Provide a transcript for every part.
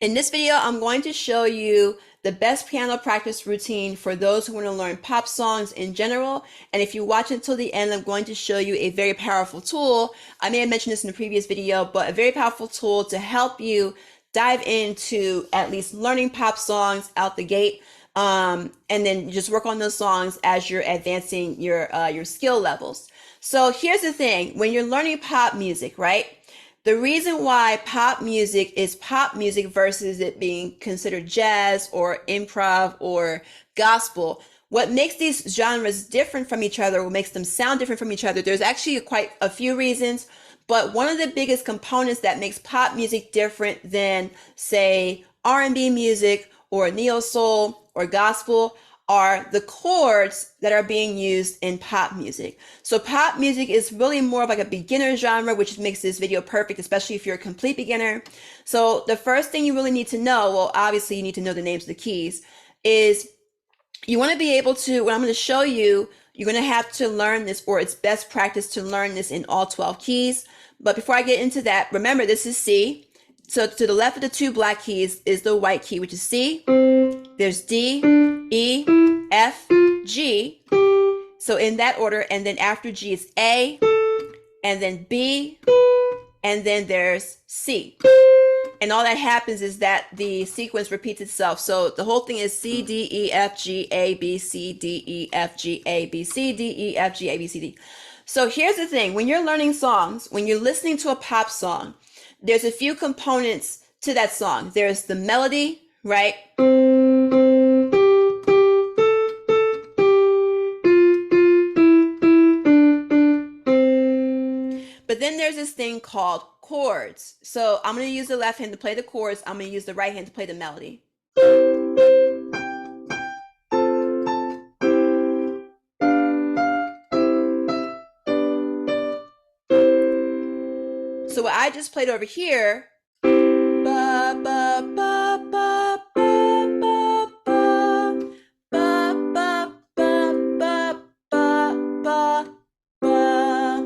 In this video, I'm going to show you the best piano practice routine for those who want to learn pop songs in general. And if you watch until the end, I'm going to show you a very powerful tool. I may have mentioned this in a previous video, but a very powerful tool to help you dive into at least learning pop songs out the gate. And then just work on those songs as you're advancing your skill levels. So here's the thing, when you're learning pop music, right? The reason why pop music is pop music versus it being considered jazz or improv or gospel, what makes these genres different from each other, what makes them sound different from each other, there's actually quite a few reasons, but one of the biggest components that makes pop music different than, say, R&B music or neo soul or gospel are the chords that are being used in pop music. So pop music is really more of like a beginner genre, which makes this video perfect, especially if you're a complete beginner. So the first thing you really need to know, well, obviously you need to know the names of the keys, is you want to be able to, what I'm going to show you, you're going to have to learn this, or it's best practice to learn this in all 12 keys. But before I get into that, remember this is C. So to the left of the two black keys is the white key, which is C. There's D, E, F, G. So in that order, and then after G is A, and then B, and then there's C. And all that happens is that the sequence repeats itself. So the whole thing is C, D, E, F, G, A, B, C, D, E, F, G, A, B, C, D, E, F, G, A, B, C, D. So here's the thing, when you're learning songs, when you're listening to a pop song, there's a few components to that song. There's the melody, right? But then there's this thing called chords. So I'm going to use the left hand to play the chords. I'm going to use the right hand to play the melody. So what I just played over here, ba, ba, ba, ba, ba, ba, ba, ba, ba, ba, ba, ba.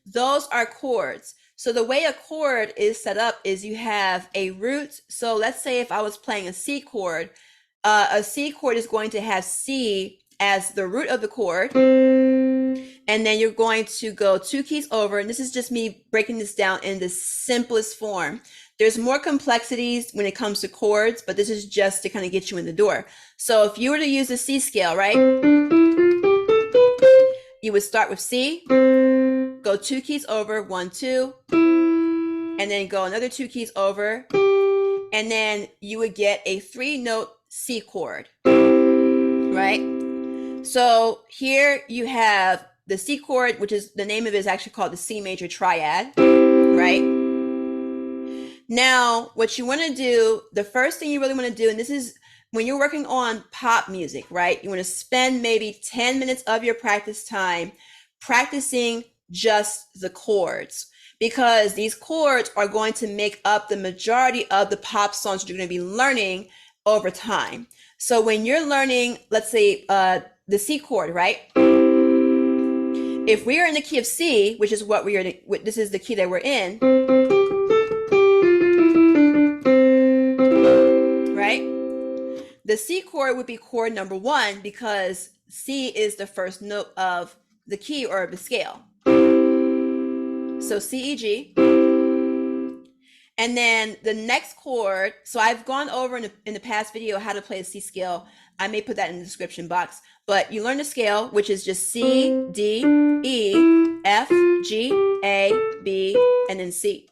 Those are chords. So the way a chord is set up is you have a root. So let's say if I was playing a C chord is going to have C as the root of the chord. And then you're going to go two keys over, and this is just me breaking this down in the simplest form. There's more complexities when it comes to chords, but this is just to kind of get you in the door. So if you were to use the C scale, right? You would start with C, go two keys over, 1, 2, and then go another two keys over, and then you would get a 3-note C chord, right? So here you have the C chord, which is the name of it is actually called the C major triad, right? Now, what you want to do, the first thing you really want to do, and this is when you're working on pop music, right? You want to spend maybe 10 minutes of your practice time practicing just the chords, because these chords are going to make up the majority of the pop songs you're going to be learning over time. So when you're learning, let's say the C chord, right? If we are in the key of C, which is what we are, this is the key that we're in, right? The C chord would be chord number 1 because C is the first note of the key or of the scale. So C, E, G. And then the next chord, so I've gone over in the past video how to play a C scale. I may put that in the description box, but you learn the scale, which is just C, D, E, F, G, A, B, and then C.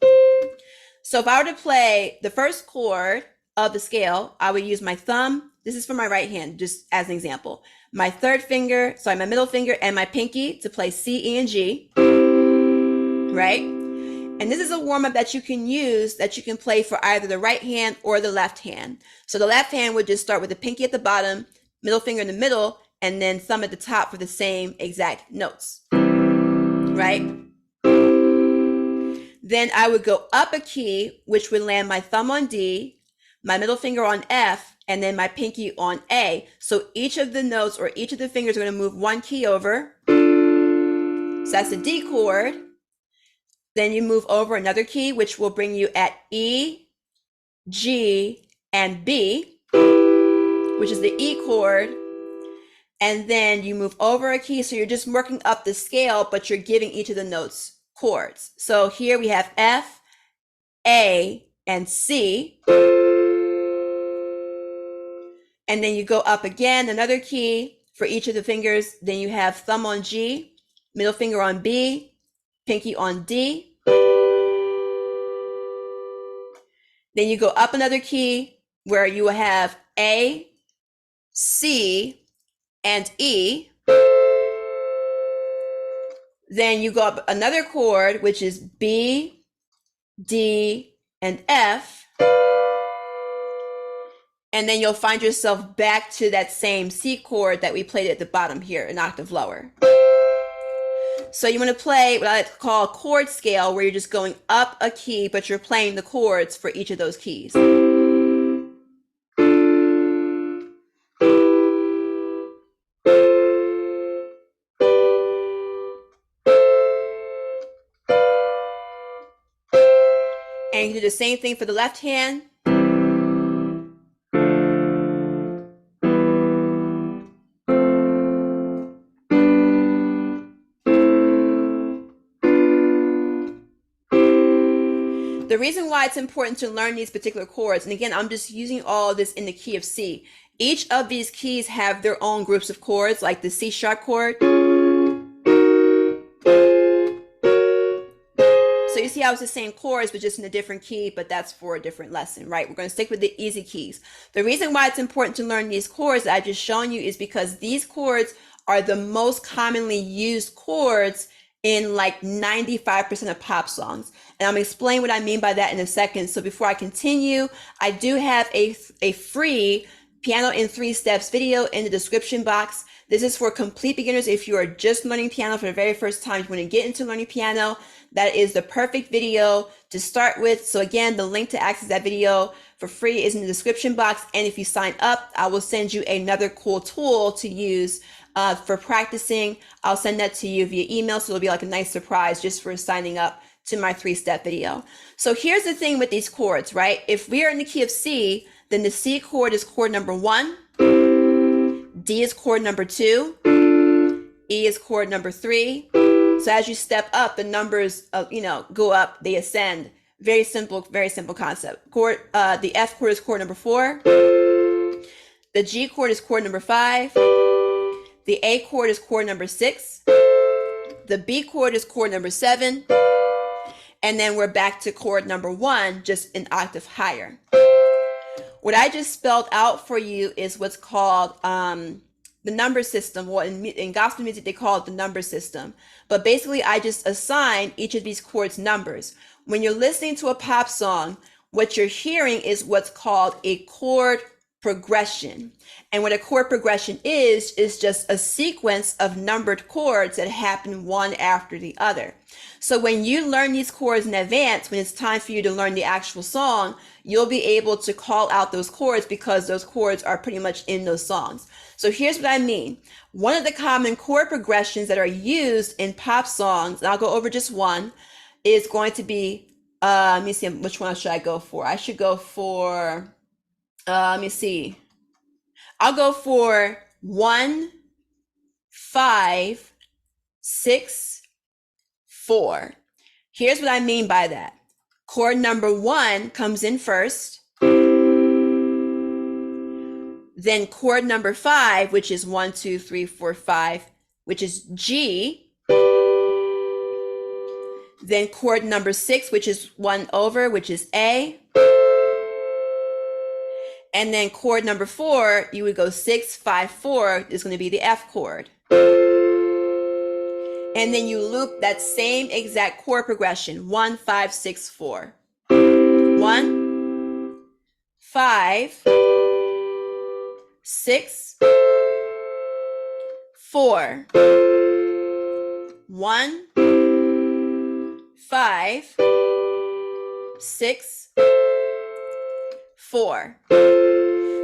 So if I were to play the first chord of the scale, I would use my thumb. This is for my right hand, just as an example. My my middle finger and my pinky to play C, E, and G, right? And this is a warm-up that you can use, that you can play for either the right hand or the left hand. So the left hand would just start with the pinky at the bottom, middle finger in the middle, and then thumb at the top for the same exact notes, right? Then I would go up a key, which would land my thumb on D, my middle finger on F, and then my pinky on A. So each of the notes or each of the fingers are going to move one key over. So that's the D chord. Then you move over another key, which will bring you at E, G, and B, which is the E chord. And then you move over a key. So you're just working up the scale, but you're giving each of the notes chords. So here we have F, A, and C. And then you go up again, another key for each of the fingers. Then you have thumb on G, middle finger on B, pinky on D. Then you go up another key where you will have A, C, and E. Then you go up another chord, which is B, D, and F. And then you'll find yourself back to that same C chord that we played at the bottom here, an octave lower. So you want to play what I like to call a chord scale, where you're just going up a key, but you're playing the chords for each of those keys. And you do the same thing for the left hand. The reason why it's important to learn these particular chords, and again, I'm just using all of this in the key of C. Each of these keys have their own groups of chords, like the C sharp chord. So you see how it's the same chords, but just in a different key, but that's for a different lesson, right? We're going to stick with the easy keys. The reason why it's important to learn these chords that I've just shown you is because these chords are the most commonly used chords in like 95% of pop songs. And I'm going to explain what I mean by that in a second. So before I continue, I do have a free piano in 3 steps video in the description box. This is for complete beginners. If you are just learning piano for the very first time, you want to get into learning piano, that is the perfect video to start with. So again, the link to access that video for free is in the description box. And if you sign up, I will send you another cool tool to use for practicing. I'll send that to you via email. So it'll be like a nice surprise just for signing up to my 3-step video. So here's the thing with these chords, right? If we are in the key of C, then the C chord is chord number 1. D is chord number 2. E is chord number 3. So as you step up, the numbers, go up, they ascend. Very simple concept. The F chord is chord number 4. The G chord is chord number 5. The A chord is chord number 6. The B chord is chord number 7. And then we're back to chord number 1, just an octave higher. What I just spelled out for you is what's called the number system. Well, in gospel music, they call it the number system. But basically, I just assign each of these chords numbers. When you're listening to a pop song, what you're hearing is what's called a chord progression. And what a chord progression is just a sequence of numbered chords that happen one after the other. So when you learn these chords in advance, when it's time for you to learn the actual song, you'll be able to call out those chords because those chords are pretty much in those songs. So here's what I mean. One of the common chord progressions that are used in pop songs, and I'll go over just one, is going to be, let me see, which one should I go for? I should go for, let me see. I'll go for 1, 5, 6, 4. Here's what I mean by that. Chord number 1 comes in first. Then chord number 5, which is 1, 2, 3, 4, 5, which is G. Then chord number 6, which is 1 over, which is A. And then chord number 4, you would go 6, 5, 4 is going to be the F chord. And then you loop that same exact chord progression, 1, 5, 6, 4. 1, 5, 6, 4. 1, 5, 6, 4.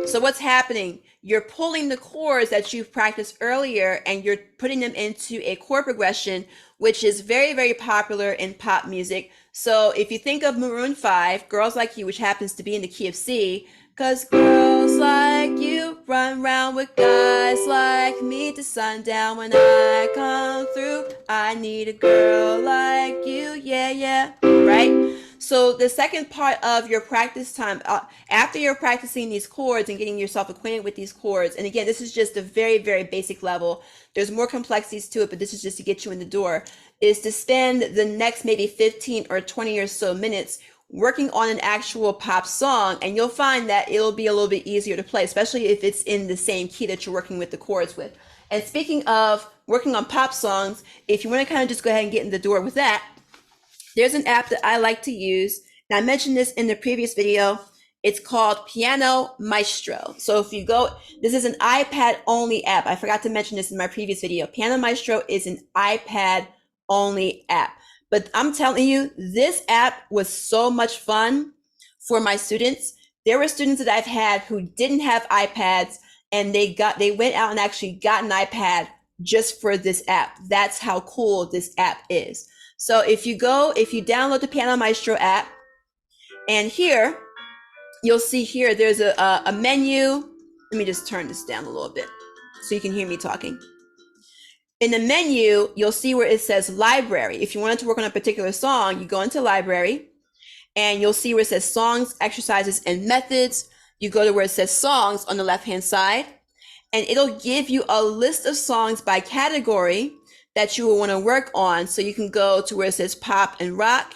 So what's happening? You're pulling the chords that you've practiced earlier and you're putting them into a chord progression, which is very, very popular in pop music. So if you think of Maroon 5, Girls Like You, which happens to be in the key of C, because girls like you run around with guys like me to sundown. When I come through, I need a girl like you, yeah, yeah, right? So the second part of your practice time, after you're practicing these chords and getting yourself acquainted with these chords, and again, this is just a very, very basic level. There's more complexities to it, but this is just to get you in the door, is to spend the next maybe 15 or 20 or so minutes working on an actual pop song, and you'll find that it'll be a little bit easier to play, especially if it's in the same key that you're working with the chords with. And speaking of working on pop songs, if you want to kind of just go ahead and get in the door with that, there's an app that I like to use. And I mentioned this in the previous video. It's called Piano Maestro. So if you go, this is an iPad only app. I forgot to mention this in my previous video. Piano Maestro is an iPad only app. But I'm telling you, this app was so much fun for my students. There were students that I've had who didn't have iPads, and they went out and actually got an iPad just for this app. That's how cool this app is. So if you download the Piano Maestro app, and here, you'll see here, there's a menu. Let me just turn this down a little bit so you can hear me talking. In the menu, you'll see where it says library. If you wanted to work on a particular song, you go into library, and you'll see where it says songs, exercises, and methods. You go to where it says songs on the left-hand side, and it'll give you a list of songs by category that you will want to work on. So you can go to where it says pop and rock,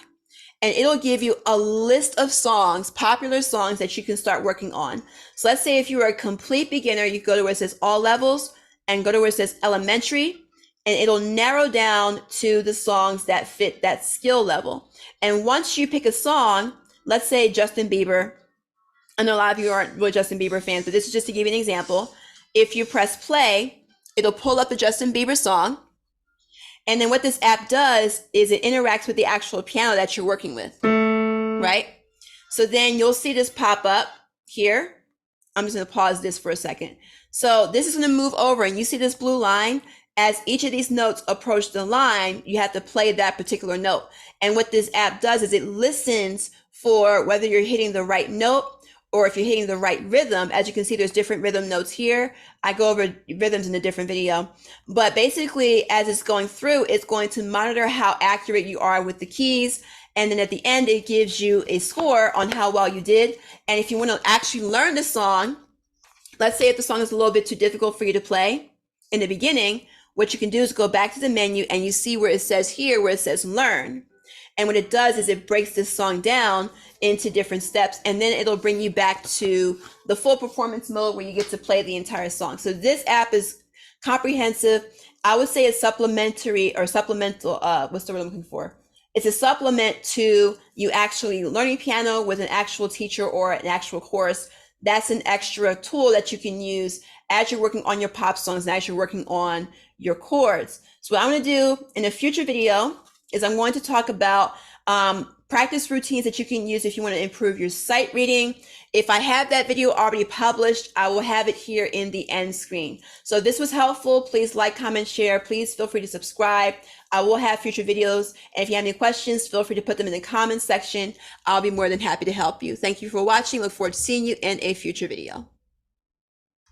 and it'll give you a list of songs, popular songs that you can start working on. So let's say if you are a complete beginner, you go to where it says all levels and go to where it says elementary, and it'll narrow down to the songs that fit that skill level. And once you pick a song, let's say Justin Bieber, I know a lot of you aren't really Justin Bieber fans, but this is just to give you an example. If you press play, it'll pull up the Justin Bieber song. And then what this app does is it interacts with the actual piano that you're working with, right? So then you'll see this pop up here. I'm just going to pause this for a second. So this is going to move over, and you see this blue line. As each of these notes approach the line, you have to play that particular note. And what this app does is it listens for whether you're hitting the right note or if you're hitting the right rhythm. As you can see, there's different rhythm notes here. I go over rhythms in a different video. But basically, as it's going through, it's going to monitor how accurate you are with the keys. And then at the end, it gives you a score on how well you did. And if you want to actually learn the song, let's say if the song is a little bit too difficult for you to play in the beginning, what you can do is go back to the menu, and you see where it says here, where it says learn. And what it does is it breaks this song down into different steps, and then it'll bring you back to the full performance mode where you get to play the entire song. So this app is comprehensive. I would say it's supplementary or supplemental. What's the word I'm looking for? It's a supplement to you actually learning piano with an actual teacher or an actual course. That's an extra tool that you can use as you're working on your pop songs and as you're working on your chords. So what I'm going to do in a future video is I'm going to talk about practice routines that you can use if you want to improve your sight reading. If I have that video already published, I will have it here in the end screen. So if this was helpful, please like, comment, share. Please feel free to subscribe. I will have future videos. And if you have any questions, feel free to put them in the comments section. I'll be more than happy to help you. Thank you for watching. Look forward to seeing you in a future video.